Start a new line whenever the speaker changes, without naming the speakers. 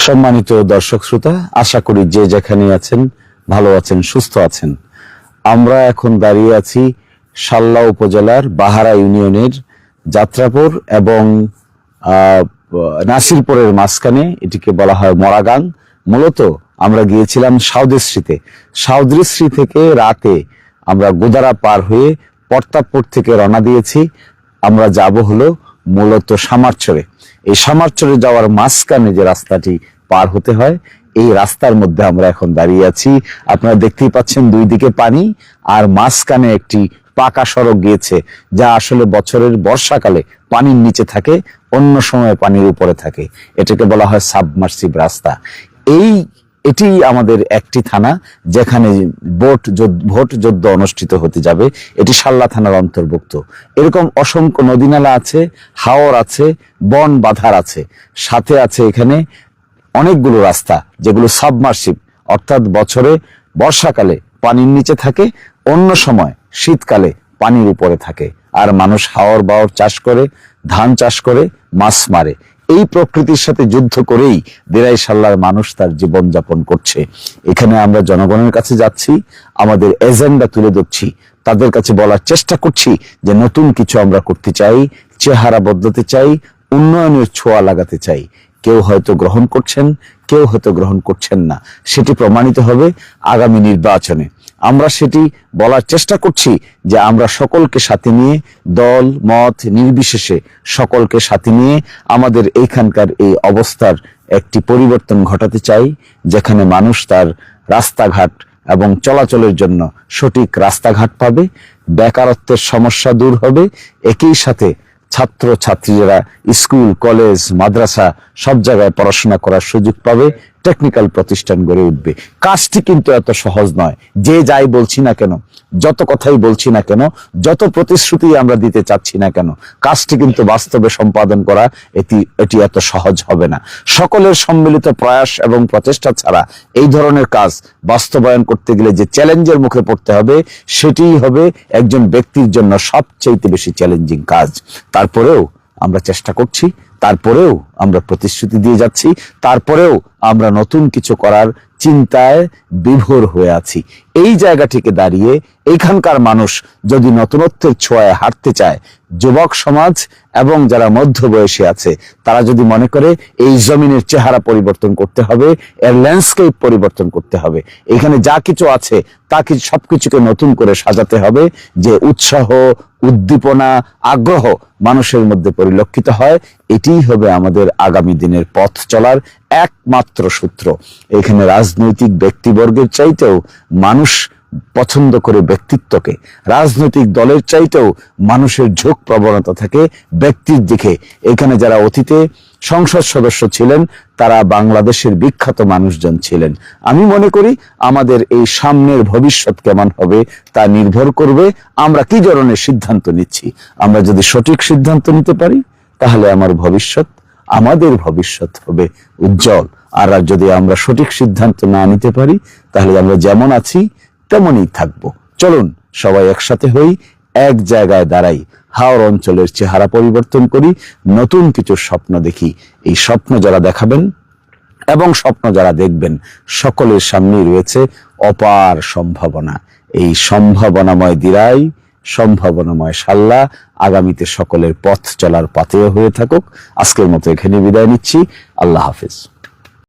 সম্মানিত দর্শক শ্রোতা, আশা করি যে যেখানে আছেন ভালো আছেন, সুস্থ আছেন। আমরা এখন দাঁড়িয়ে আছি সাল্লা উপজেলার বাহারা ইউনিয়নের যাত্রাপুর এবং নাসিরপুরের মাঝখানে, এটিকে বলা হয় মরাগাং। মূলত আমরা গিয়েছিলাম সাউদশ্রীতে। সাউদশ্রী থেকে রাতে আমরা গোদারা পার হয়ে প্রতাপপুর থেকে রওনা দিয়েছি। আমরা যাব হলো মূলত সামারচরে। এই সামারচরে যাওয়ার মাঝখানে যে রাস্তাটি পার হতে হয়, এই রাস্তার মধ্যে আমরা এখন দাঁড়িয়ে আছি। আপনারা দেখতেই পাচ্ছেন দুই দিকে পানি, আর মাঝখানে একটি পাকা সড়ক গিয়েছে, যা আসলে বছরের বর্ষাকালে পানির নিচে থাকে, অন্য সময় পানির উপরে থাকে। এটাকে বলা হয় সাবমার্সিভ রাস্তা। এটি আমাদের একটি থানা যেখানে ভোট যুদ্ধ অনুষ্ঠিত হতে যাবে। এটি সাল্লা থানার অন্তর্ভুক্ত। এরকম অসংখ্য নদীনালা আছে, হাওর আছে, বন বাধার আছে, সাথে আছে এখানে অনেকগুলো রাস্তা যেগুলো সাবমার্সিভ, অর্থাৎ বছরে বর্ষাকালে পানির নিচে থাকে, অন্য সময় শীতকালে পানির উপরে থাকে। আর মানুষ হাওর বাওর চাষ করে, ধান চাষ করে, মাছ মারে। এই প্রকৃতির সাথে যুদ্ধ করেই দিরাই সাল্লার মানুষ তার জীবন যাপন করছে। এখানে আমরা জনগণের কাছে যাচ্ছি, আমাদের এজেন্ডা তুলে ধরছি, তাদের কাছে বলার চেষ্টা করছি যে নতুন কিছু আমরা করতে চাই, চেহারা বদলাতে চাই, উন্নয়নের ছোঁয়া লাগাতে চাই। কেউ হয়তো গ্রহণ করছেন, কেউ হয়তো গ্রহণ করছেন না। সেটি প্রমাণিত হবে আগামী নির্বাচনে। আমরা সেটি বলার চেষ্টা করছি যে আমরা সকলকে সাথে নিয়ে, দল মত নির্বিশেষে সকলকে সাথে নিয়ে আমাদের এইখানকার এই অবস্থার একটি পরিবর্তন ঘটাতে চাই, যেখানে মানুষ তার রাস্তাঘাট এবং চলাচলের জন্য সঠিক রাস্তাঘাট পাবে, বেকারত্বের সমস্যা দূর হবে, একই সাথে ছাত্র ছাত্রীরা স্কুল কলেজ মাদ্রাসা সব জায়গায় পড়াশোনা করার সুযোগ পাবে, টেকনিক্যাল প্রতিষ্ঠান গড়ে উঠবে। কাজটি কিন্তু এত সহজ নয়। যে যাই বলছি না কেন, যত কথাই বলছি না কেন, যত প্রতিশ্রুতি আমরা দিতে চাচ্ছি না কেন, কাজটি কিন্তু বাস্তবে সম্পাদন করা এটি এত সহজ হবে না। সকলের সম্মিলিত প্রয়াস এবং প্রচেষ্টা ছাড়া এই ধরনের কাজ বাস্তবায়ন করতে গেলে যে চ্যালেঞ্জের মুখে পড়তে হবে, সেটিই হবে একজন ব্যক্তির জন্য সবচেয়ে বেশি চ্যালেঞ্জিং কাজ। তারপরেও আমরা চেষ্টা করছি, তারপরেও আমরা প্রতিশ্রুতি দিয়ে যাচ্ছি, তারপরেও আমরা নতুন কিছু করার চিন্তায় বিভোর হয়ে আছি। এই জায়গাটিকে দাঁড়িয়ে এইখানকার মানুষ যদি নতুনত্বের ছোঁয়ায় হাঁটতে চায়, যুবক সমাজ এবং যারা মধ্যবয়সী আছে, তারা যদি মনে করে এই জমিনের চেহারা পরিবর্তন করতে হবে, এর ল্যান্ডস্কেপ পরিবর্তন করতে হবে, এখানে যা কিছু আছে তা কিছু সবকিছুকে নতুন করে সাজাতে হবে, যে উৎসাহ উদ্দীপনা আগ্রহ মানুষের মধ্যে পরিলক্ষিত হয়, এটিই হবে আমাদের আগামী দিনের পথ চলার একমাত্র সূত্র। এখানে রাজনৈতিক ব্যক্তিবর্গের চাইতেও মানুষ পছন্দ করে ব্যক্তিত্বকে, রাজনৈতিক দলের চাইতেও মানুষের ঝোঁক প্রবণতা থাকে ব্যক্তির দিকে। এখানে যারা অতীতে সংসদ সদস্য ছিলেন, তারা বাংলাদেশের বিখ্যাত মানুষজন ছিলেন। আমি মনে করি আমাদের এই সামনের ভবিষ্যৎ কেমন হবে তা নির্ভর করবে আমরা কি ধরনের সিদ্ধান্ত নিচ্ছি। আমরা যদি সঠিক সিদ্ধান্ত নিতে পারি, তাহলে আমাদের ভবিষ্যৎ হবে উজ্জ্বল। আর যদি আমরা সঠিক সিদ্ধান্ত না নিতে পারি, তাহলে আমরা যেমন আছি তেমনই থাকবো। চলুন সবাই একসাথে হই, এক জায়গায় দাঁড়াই, হাওর অঞ্চলের চেহারা পরিবর্তন করি, নতুন কিছু স্বপ্ন দেখি। এই স্বপ্ন যারা দেখাবেন এবং স্বপ্ন যারা দেখবেন, সকলের সামনেই রয়েছে অপার সম্ভাবনা। এই সম্ভাবনাময় দিরাই, সম্ভাবনাময় সাল্লা আগামীতে সকলের পথ চলার পাথেয় হয়ে থাকুক। আজকের মতো এখানে বিদায় নিচ্ছি। আল্লাহ হাফেজ।